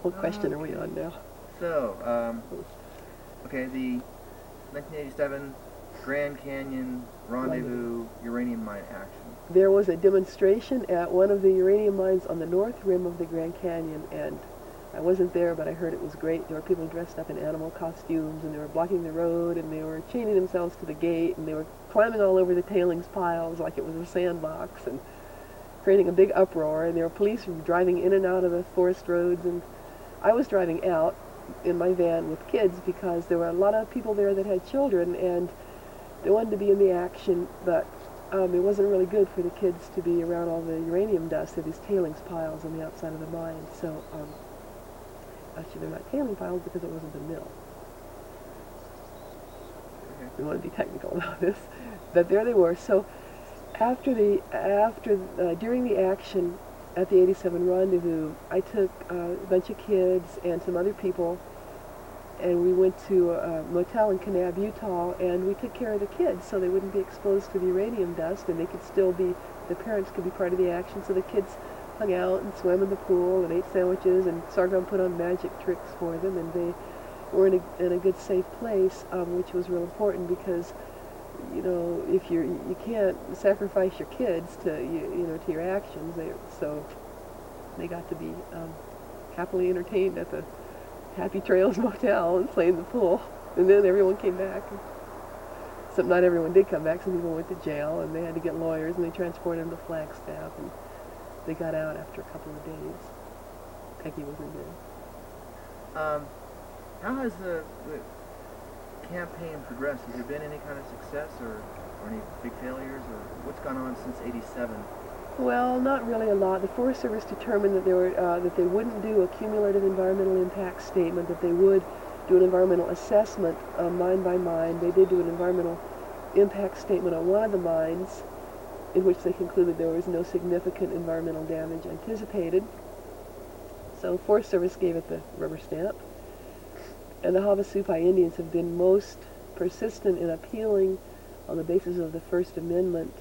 What question are we on now? So, okay, the 1987 Grand Canyon Rendezvous uranium mine action. There was a demonstration at one of the uranium mines on the north rim of the Grand Canyon, and I wasn't there, but I heard it was great. There were people dressed up in animal costumes, and they were blocking the road, and they were chaining themselves to the gate, and they were climbing all over the tailings piles like it was a sandbox, and creating a big uproar, and there were police driving in and out of the forest roads, and I was driving out in my van with kids because there were a lot of people there that had children, and they wanted to be in the action, but it wasn't really good for the kids to be around all the uranium dust of these tailings piles on the outside of the mine. So, actually they're not tailing piles because it wasn't a mill. We want to be technical about this, but there they were. So, during the action at the 87 Rendezvous, I took a bunch of kids and some other people, and we went to a motel in Kanab, Utah, and we took care of the kids so they wouldn't be exposed to the uranium dust, and they could still be, the parents could be part of the action. So the kids hung out and swam in the pool and ate sandwiches, and Sargon put on magic tricks for them, and they were in a good, safe place, which was real important because, you know, if you can't sacrifice your kids to to your actions. So they got to be happily entertained at the Happy Trails Motel and played in the pool, and then everyone came back. Not everyone did come back. Some people went to jail, and they had to get lawyers, and they transported them to Flagstaff, and they got out after a couple of days. Peggy wasn't there. How has the campaign progressed? Has there been any kind of success or any big failures, or what's gone on since '87? Well, not really a lot. The Forest Service determined that they wouldn't do a cumulative environmental impact statement, that they would do an environmental assessment mine by mine. They did do an environmental impact statement on one of the mines, in which they concluded there was no significant environmental damage anticipated. So Forest Service gave it the rubber stamp. And the Havasupai Indians have been most persistent in appealing on the basis of the First Amendment.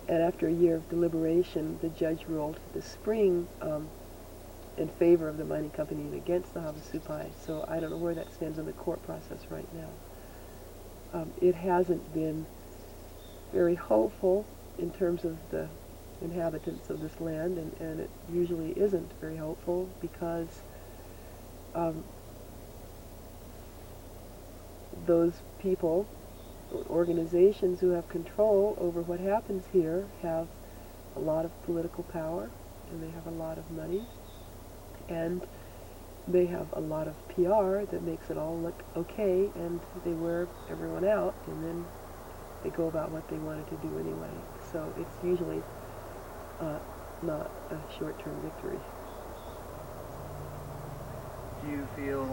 And after a year of deliberation, the judge ruled this spring in favor of the mining company and against the Havasupai. So I don't know where that stands in the court process right now. It hasn't been very hopeful in terms of the inhabitants of this land, and it usually isn't very hopeful because those people, organizations who have control over what happens here, have a lot of political power, and they have a lot of money, and they have a lot of PR that makes it all look okay, and they wear everyone out, and then they go about what they wanted to do anyway. So it's usually not a short-term victory. Do you feel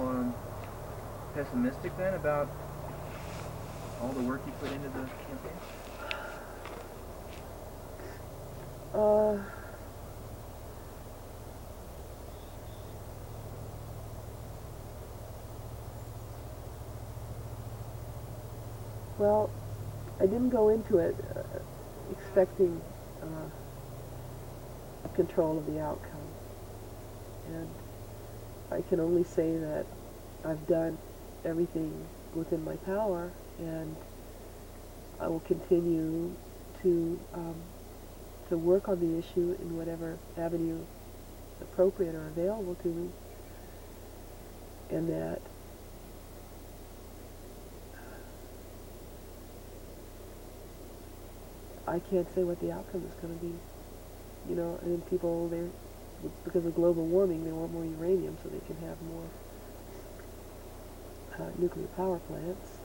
pessimistic then about all the work you put into the campaign? Well, I didn't go into it expecting control of the outcome. And I can only say that I've done everything within my power, and I will continue to work on the issue in whatever avenue is appropriate or available to me, and that I can't say what the outcome is going to be. You know, and then people, because of global warming, they want more uranium so they can have more nuclear power plants.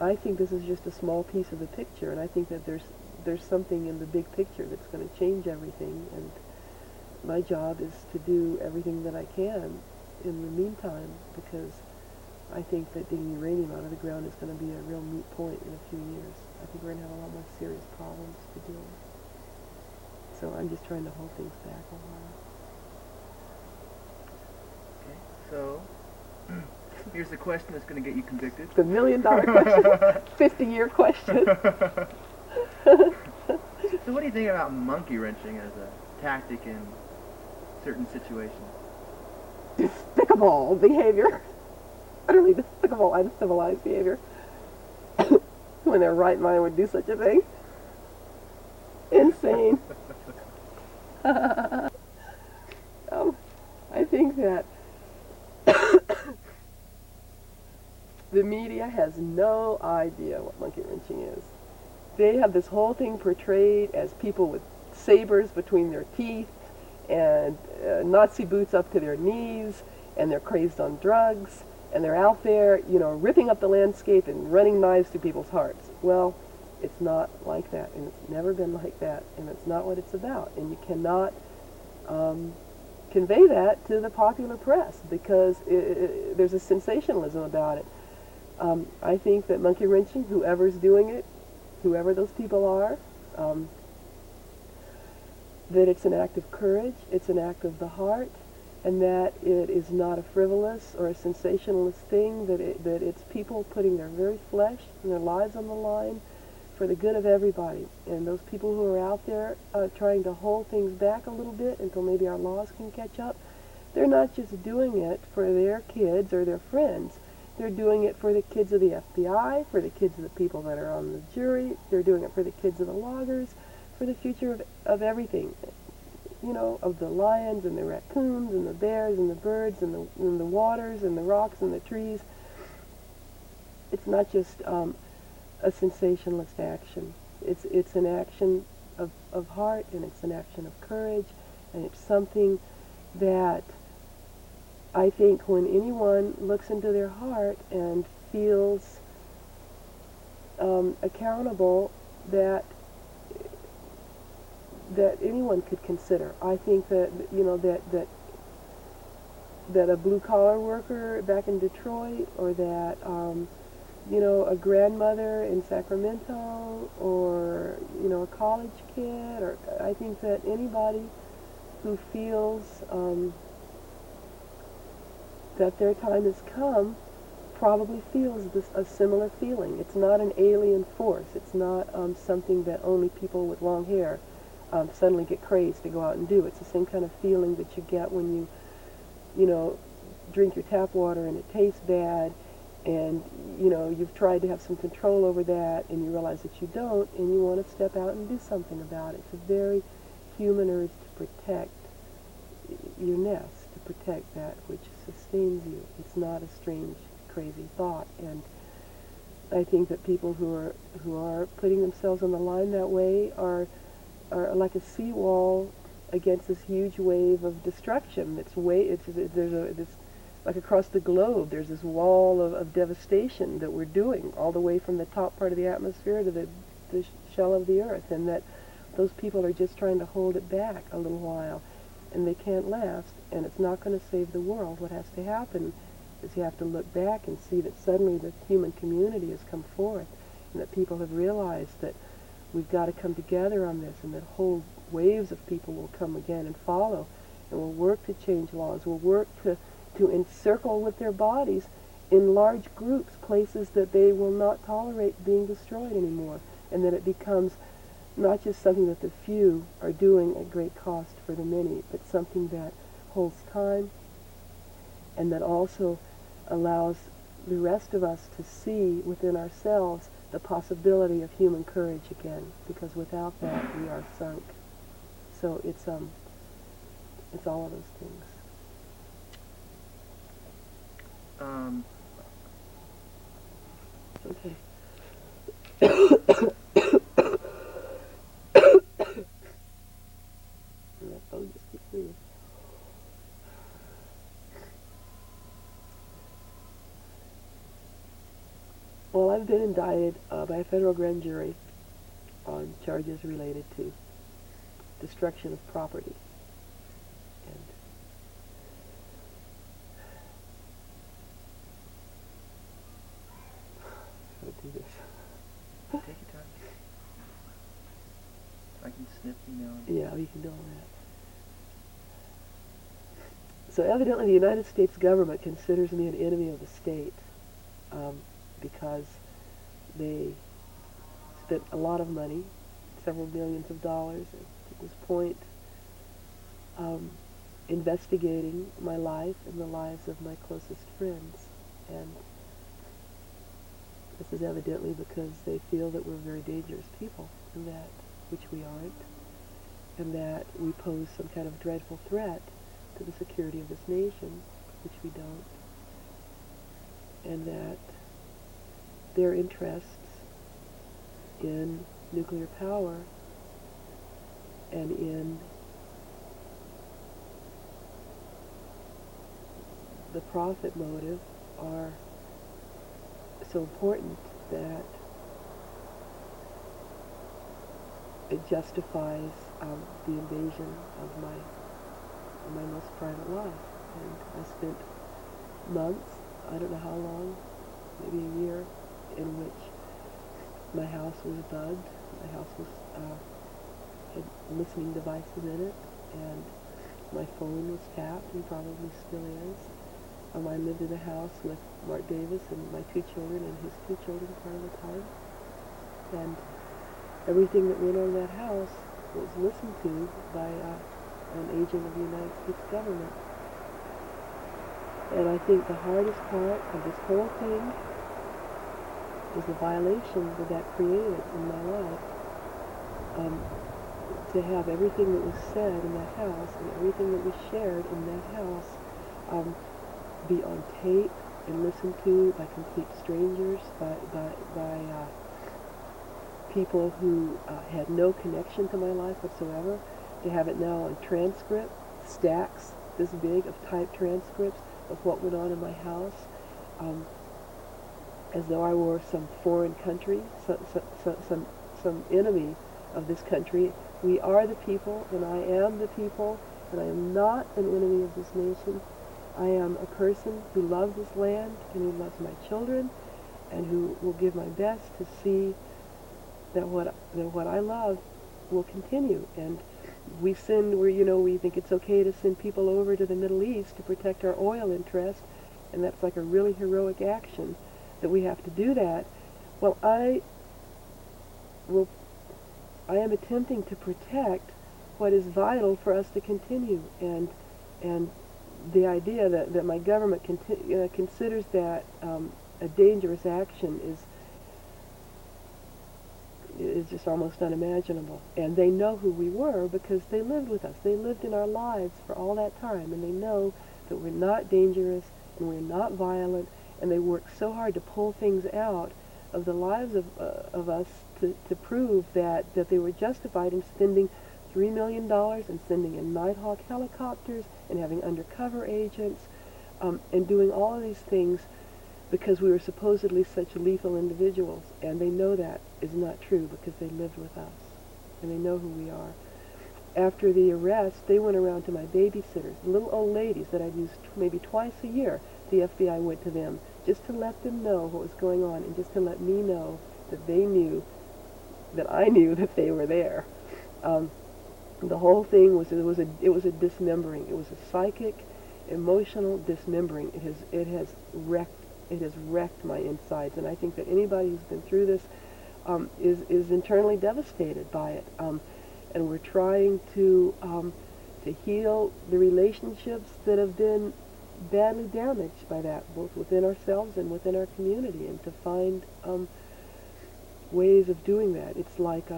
I think this is just a small piece of the picture, and I think that there's something in the big picture that's going to change everything, and my job is to do everything that I can in the meantime, because I think that digging uranium out of the ground is going to be a real moot point in a few years. I think we're going to have a lot more serious problems to deal with. So I'm just trying to hold things back a while. Okay, so here's the question that's going to get you convicted. The $1 million question, 50-year question. So what do you think about monkey wrenching as a tactic in certain situations? Despicable behavior. Utterly despicable, uncivilized behavior. When their right mind would do such a thing. Insane. I think that the media has no idea what monkey wrenching is. They have this whole thing portrayed as people with sabers between their teeth and Nazi boots up to their knees, and they're crazed on drugs, and they're out there, ripping up the landscape and running knives through people's hearts. Well, it's not like that, and it's never been like that, and it's not what it's about, and you cannot convey that to the popular press because there's a sensationalism about it. I think that monkey wrenching, whoever's doing it, whoever those people are, that it's an act of courage, it's an act of the heart, and that it is not a frivolous or a sensationalist thing, that it's people putting their very flesh and their lives on the line for the good of everybody. And those people who are out there trying to hold things back a little bit until maybe our laws can catch up, they're not just doing it for their kids or their friends. They're doing it for the kids of the FBI, for the kids of the people that are on the jury. They're doing it for the kids of the loggers, for the future of everything, of the lions and the raccoons and the bears and the birds and the waters and the rocks and the trees. It's not just a sensationalist action. It's an action of heart, and it's an action of courage, and it's something that I think when anyone looks into their heart and feels accountable, that anyone could consider. I think that that a blue collar worker back in Detroit, or that a grandmother in Sacramento, or a college kid, or I think that anybody who feels that their time has come probably feels a similar feeling. It's not an alien force. It's not something that only people with long hair suddenly get crazed to go out and do. It's the same kind of feeling that you get when you drink your tap water and it tastes bad, and you've tried to have some control over that, and you realize that you don't, and you want to step out and do something about it. It's a very human urge to protect your nest, to protect that which sustains you. It's not a strange, crazy thought, and I think that people who are putting themselves on the line that way are like a seawall against this huge wave of destruction. There's like across the globe, there's this wall of devastation that we're doing all the way from the top part of the atmosphere to the shell of the earth, and that those people are just trying to hold it back a little while, and they can't last, and it's not going to save the world. What has to happen is you have to look back and see that suddenly the human community has come forth, and that people have realized that we've got to come together on this, and that whole waves of people will come again and follow, and will work to change laws, will work to encircle with their bodies in large groups places that they will not tolerate being destroyed anymore, and that it becomes not just something that the few are doing at great cost for the many, but something that holds time, and that also allows the rest of us to see within ourselves the possibility of human courage again, because without that we are sunk. So it's all of those things. Okay. And that phone just keeps ringing. Well, I've been indicted by a federal grand jury on charges related to destruction of property. And how to do this? Take your time. I can snip you now. Yeah, you can do all that. So evidently the United States government considers me an enemy of the state because they spent a lot of money, several millions of dollars at this point, investigating my life and the lives of my closest friends. And this is evidently because they feel that we're very dangerous people, and that, which we aren't, and that we pose some kind of dreadful threat to the security of this nation, which we don't, and that their interests in nuclear power and in the profit motive are so important that it justifies the invasion of my most private life. And I spent months, I don't know how long, maybe a year, in which my house was bugged. My house was had listening devices in it, and my phone was tapped, and probably still is. I lived in a house with Mark Davis and my 2 children and his 2 children part of the time. And everything that went on in that house was listened to by an agent of the United States government. And I think the hardest part of this whole thing is the violations that created in my life. To have everything that was said in that house and everything that was shared in that house be on tape and listened to by complete strangers, by people who had no connection to my life whatsoever, to have it now on transcript, stacks this big of typed transcripts of what went on in my house, as though I were some foreign country, some enemy of this country. We are the people, and I am the people, and I am not an enemy of this nation. I am a person who loves this land and who loves my children, and who will give my best to see that what I love will continue. And we think it's okay to send people over to the Middle East to protect our oil interest, and that's like a really heroic action that we have to do that. Well, I am attempting to protect what is vital for us to continue, and the idea that my government considers that a dangerous action is just almost unimaginable. And they know who we were because they lived with us. They lived in our lives for all that time, and they know that we're not dangerous and we're not violent, and they work so hard to pull things out of the lives of us to prove that they were justified in spending $3 million and sending in Nighthawk helicopters and having undercover agents and doing all of these things because we were supposedly such lethal individuals. And they know that is not true because they lived with us and they know who we are. After the arrest, they went around to my babysitters, little old ladies that I'd used maybe twice a year. The FBI went to them just to let them know what was going on and just to let me know that they knew that I knew that they were there. The whole thing was it was a dismembering. It was a psychic, emotional dismembering. It has wrecked my insides, and I think that anybody who's been through this is internally devastated by it. And we're trying to heal the relationships that have been badly damaged by that, both within ourselves and within our community, and to find ways of doing that. It's like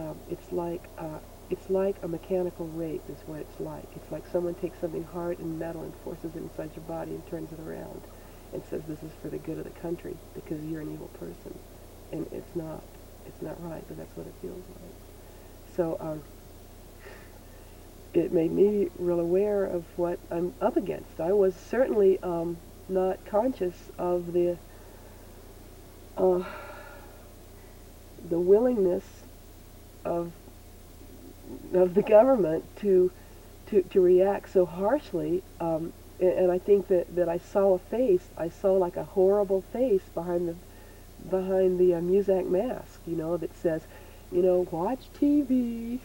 a mechanical rape is what it's like. It's like someone takes something hard and metal and forces it inside your body and turns it around and says this is for the good of the country because you're an evil person. And it's not right, but that's what it feels like. So it made me real aware of what I'm up against. I was certainly not conscious of the willingness of the government to react so harshly, and I think that I saw a face. I saw like a horrible face behind the Muzak mask, that says, watch TV,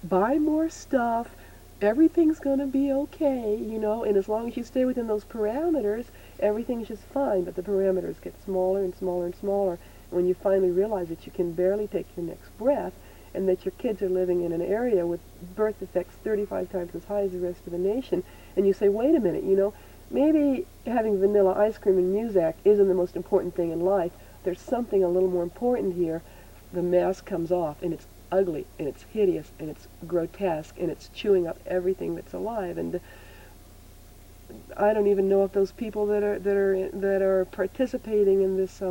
buy more stuff, everything's going to be okay, and as long as you stay within those parameters, everything's just fine. But the parameters get smaller and smaller and smaller. When you finally realize that you can barely take your next breath, and that your kids are living in an area with birth defects 35 times as high as the rest of the nation, and you say, wait a minute, maybe having vanilla ice cream and Muzak isn't the most important thing in life. There's something a little more important here. The mask comes off, and it's ugly, and it's hideous, and it's grotesque, and it's chewing up everything that's alive. And I don't even know if those people that are participating in this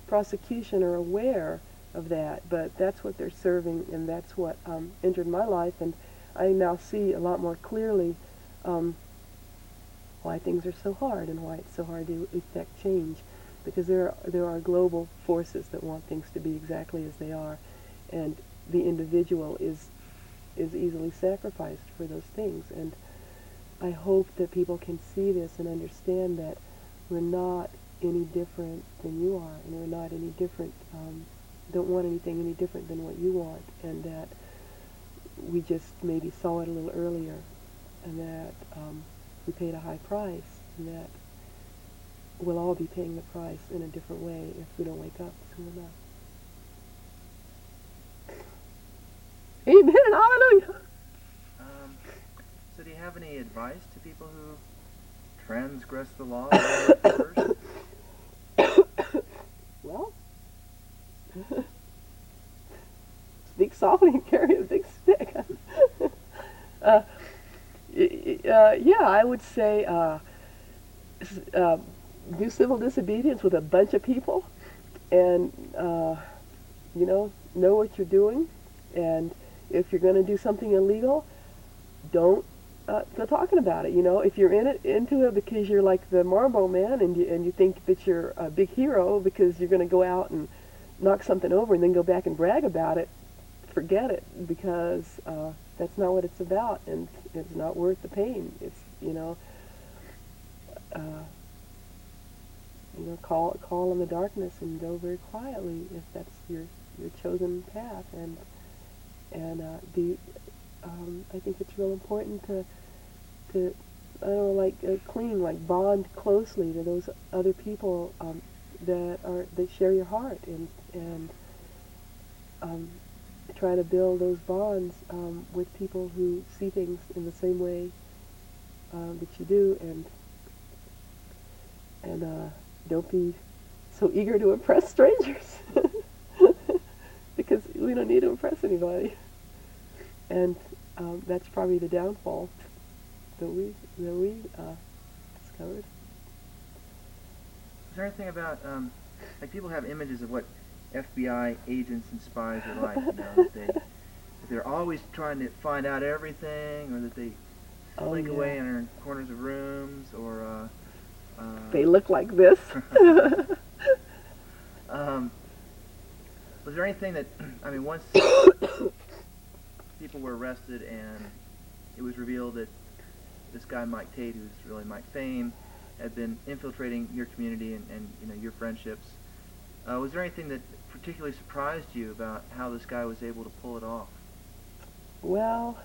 prosecution are aware of that. But that's what they're serving, and that's what entered my life. And I now see a lot more clearly why things are so hard and why it's so hard to effect change, because there are global forces that want things to be exactly as they are, and the individual is easily sacrificed for those things. And I hope that people can see this and understand that we're not any different than you are, and we're not any different, don't want anything any different than what you want, and that we just maybe saw it a little earlier, and that we paid a high price, and that we'll all be paying the price in a different way if we don't wake up soon enough. Amen and hallelujah. So do you have any advice to people who transgress the law first? Well, speak softly and carry a big stick. Yeah, I would say do civil disobedience with a bunch of people, and know what you're doing, and if you're going to do something illegal, don't go talking about it. If you're into it because you're like the Marlboro Man, and you think that you're a big hero because you're going to go out and knock something over and then go back and brag about it, forget it, because that's not what it's about, and it's not worth the pain. It's call in the darkness and go very quietly if that's your chosen path, and I think it's real important to I don't know, cling, bond closely to those other people that share your heart, and try to build those bonds with people who see things in the same way that you do, and don't be so eager to impress strangers because we don't need to impress anybody, and that's probably the downfall that we discovered. Is there anything about people have images of what FBI agents and spies are like, that they're always trying to find out everything, or that they slink away in corners of rooms, or they look like this. Was there anything that, once people were arrested and it was revealed that this guy Mike Tate, who's really Mike Fain, had been infiltrating your community and your friendships, was there anything that particularly surprised you about how this guy was able to pull it off? Well,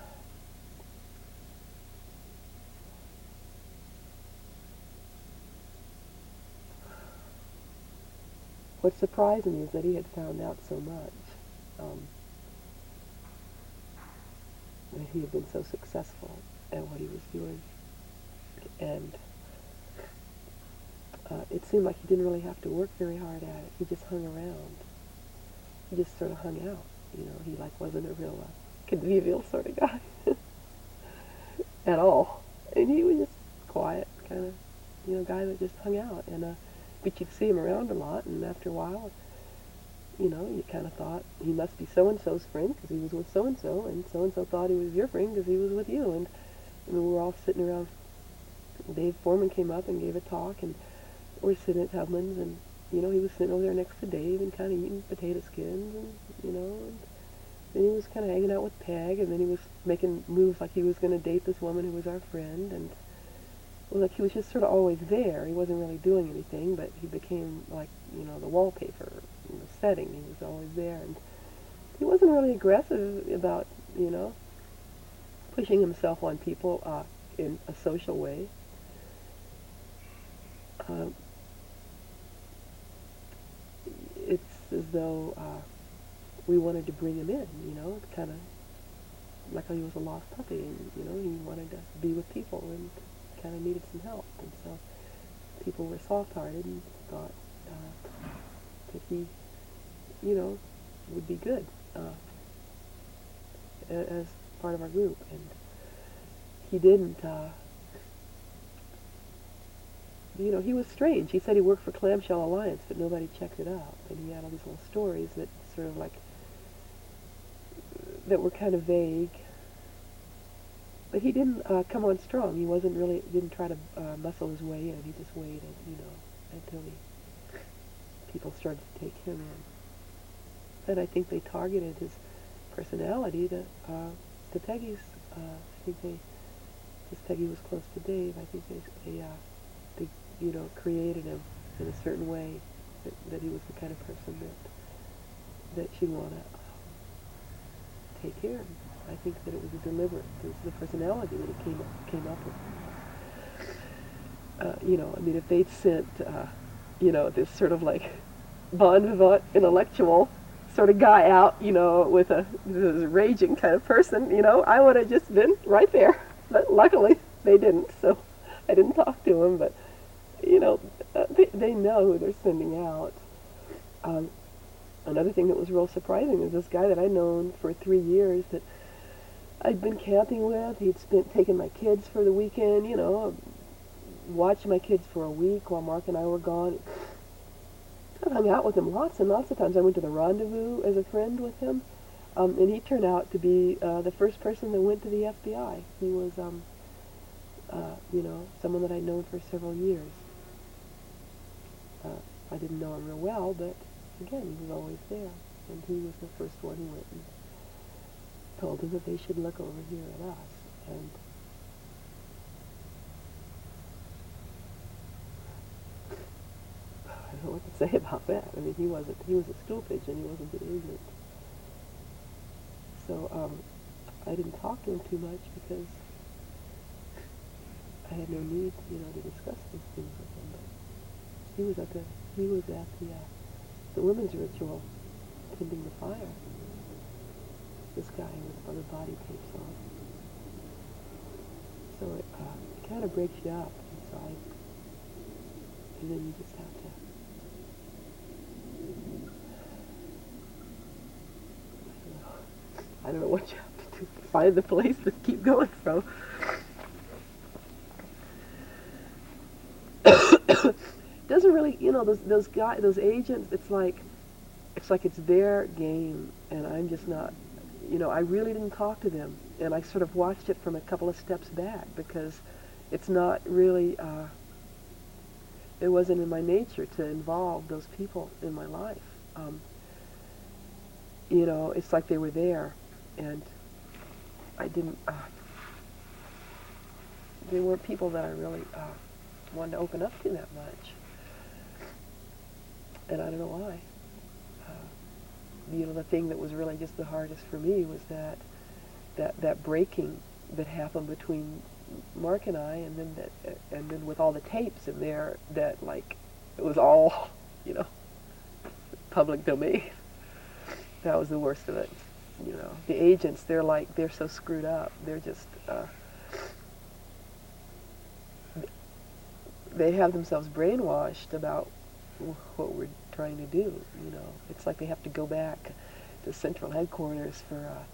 what surprised me is that he had found out so much, that he had been so successful at what he was doing, and it seemed like he didn't really have to work very hard at it. He just hung around. He just sort of hung out. He wasn't a real convivial sort of guy at all, and he was just quiet, kind of guy that just hung out, and but you'd see him around a lot, and after a while, you kind of thought he must be so-and-so's friend because he was with so-and-so, and so-and-so thought he was your friend because he was with you, and we were all sitting around. Dave Foreman came up and gave a talk, and we're sitting at Tubman's, and he was sitting over there next to Dave and kind of eating potato skins, and and then he was kind of hanging out with Peg, and then he was making moves like he was going to date this woman who was our friend, and he was just sort of always there. He wasn't really doing anything, but he became the wallpaper, the setting. He was always there, and he wasn't really aggressive about pushing himself on people in a social way. It's as though we wanted to bring him in, kind of like he was a lost puppy, and he wanted to be with people and kind of needed some help, and so people were soft-hearted and thought that he, would be good as part of our group, and he didn't. He was strange. He said he worked for Clamshell Alliance, but nobody checked it out, and he had all these little stories that sort of like that were kind of vague. But he didn't come on strong. He didn't try to muscle his way in. He just waited, until people started to take him in. And I think they targeted his personality to Peggy's. I think because Peggy was close to Dave, I think they created him in a certain way that he was the kind of person that she'd want to take care of. I think that it was deliberate. It was the personality that it came up with. If they'd sent, this sort of like bon vivant intellectual sort of guy out, with this raging kind of person, I would have just been right there. But luckily, they didn't, so I didn't talk to him, but, they know who they're sending out. Another thing that was real surprising is this guy that I'd known for 3 years that I'd been camping with. He'd taken my kids for the weekend, watched my kids for a week while Mark and I were gone. I hung out with him lots and lots of times. I went to the Rendezvous as a friend with him, and he turned out to be the first person that went to the FBI. He was, someone that I'd known for several years. I didn't know him real well, but again, he was always there, and he was the first one who went and told them that they should look over here at us, and I don't know what to say about that. I mean, he was a stool pigeon, he wasn't an agent. So, I didn't talk to him too much because I had no need, to discuss these things with him, but he was at the women's ritual, tending the fire. This guy with other body tapes on. So it kind of breaks you up inside. And then you just have to... I don't know what you have to do to find the place to keep going from. Doesn't really, those agents, it's like it's their game, and I'm just not, I really didn't talk to them, and I sort of watched it from a couple of steps back, because it's not really, it wasn't in my nature to involve those people in my life. It's like they were there, and I didn't, they weren't people that I really wanted to open up to that much. And I don't know why. The thing that was really just the hardest for me was that breaking that happened between Mark and I, and then with all the tapes in there, that like it was all, public domain. That was the worst of it. The agents, they're so screwed up. They're just they have themselves brainwashed about what we're trying to do. It's like they have to go back to central headquarters for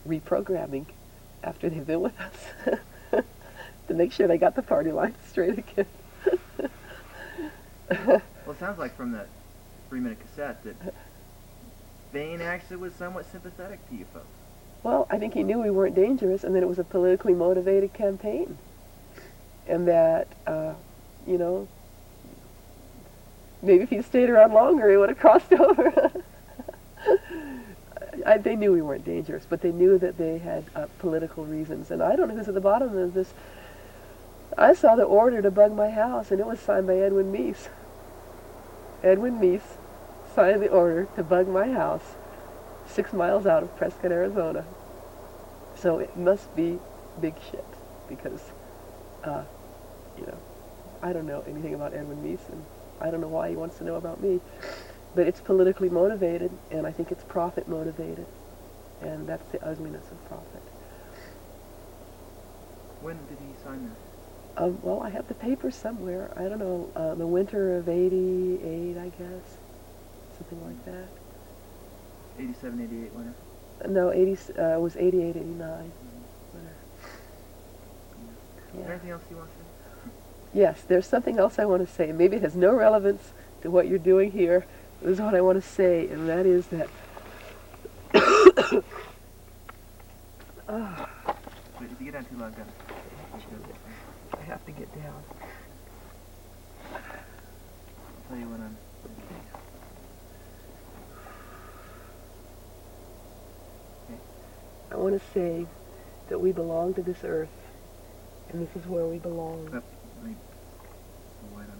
reprogramming after they've been with us to make sure they got the party line straight again. Well, it sounds like from that 3-minute cassette that Vane actually was somewhat sympathetic to you folks. Well, I think he knew we weren't dangerous, and that it was a politically motivated campaign, and that maybe if he stayed around longer, he would have crossed over. They knew we weren't dangerous, but they knew that they had political reasons. And I don't know who's at the bottom of this. I saw the order to bug my house, and it was signed by Edwin Meese. Edwin Meese signed the order to bug my house 6 miles out of Prescott, Arizona. So it must be big shit, because, I don't know anything about Edwin Meese, and I don't know why he wants to know about me. But it's politically motivated, and I think it's profit motivated, and that's the ugliness of profit. When did he sign that? Well, I have the paper somewhere. I don't know, the winter of '88, I guess, something like that. 87, 88 winter? No, it was '88, '89. Winter. Is there anything else you want to say? Yes, there's something else I want to say. Maybe it has no relevance to what you're doing here. This is what I want to say, and that is that... Wait, if you get down too low, I've got it. I have to get down. I'll tell you when I'm... Okay. I want to say that we belong to this earth, and this is where we belong. Let me... the white on this.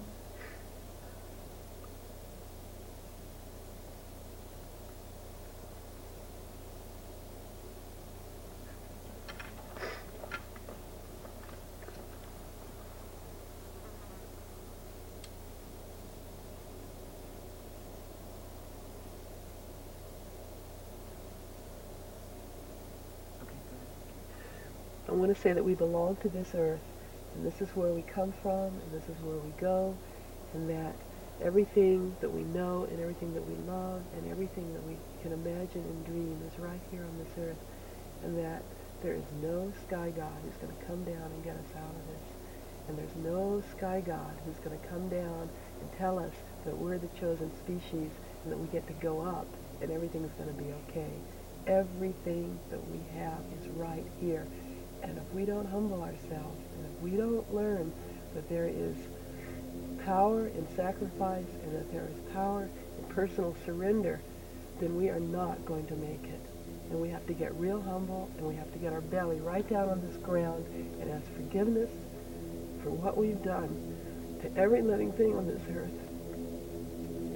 I want to say that we belong to this earth, and this is where we come from, and this is where we go, and that everything that we know and everything that we love and everything that we can imagine and dream is right here on this earth, and that there is no sky god who's going to come down and get us out of this, and there's no sky god who's going to come down and tell us that we're the chosen species and that we get to go up and everything's going to be okay. Everything that we have is right here. And if we don't humble ourselves, and if we don't learn that there is power in sacrifice and that there is power in personal surrender, then we are not going to make it. And we have to get real humble, and we have to get our belly right down on this ground and ask forgiveness for what we've done to every living thing on this earth,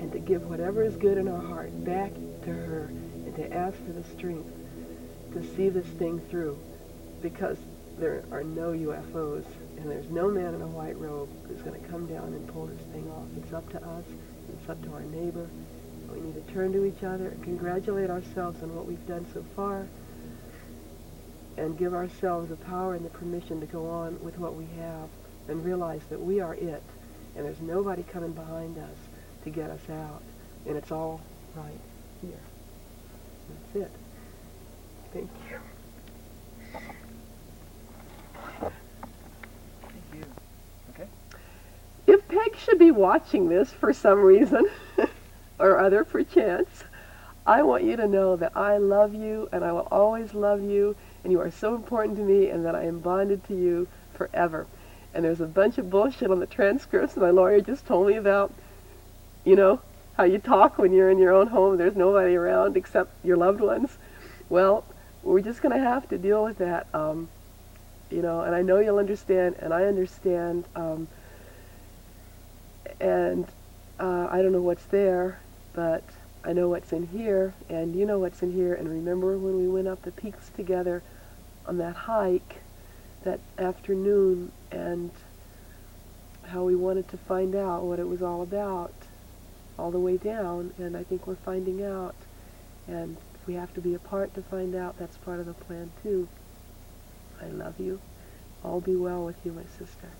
and to give whatever is good in our heart back to her, and to ask for the strength to see this thing through. Because there are no UFOs, and there's no man in a white robe who's going to come down and pull this thing off. It's up to us, and it's up to our neighbor. We need to turn to each other and congratulate ourselves on what we've done so far, and give ourselves the power and the permission to go on with what we have, and realize that we are it, and there's nobody coming behind us to get us out, and it's all right here. That's it. Thank you. If Peg should be watching this for some reason, or other perchance, I want you to know that I love you, and I will always love you, and you are so important to me, and that I am bonded to you forever. And there's a bunch of bullshit on the transcripts my lawyer just told me about, you know, how you talk when you're in your own home, there's nobody around except your loved ones. Well, we're just going to have to deal with that, you know, and I know you'll understand, and I understand, and I don't know what's there, but I know what's in here, and you know what's in here. And remember when we went up the peaks together on that hike that afternoon, and how we wanted to find out what it was all about all the way down, and I think we're finding out, and if we have to be apart to find out, that's part of the plan too. I love you. All be well with you, my sister.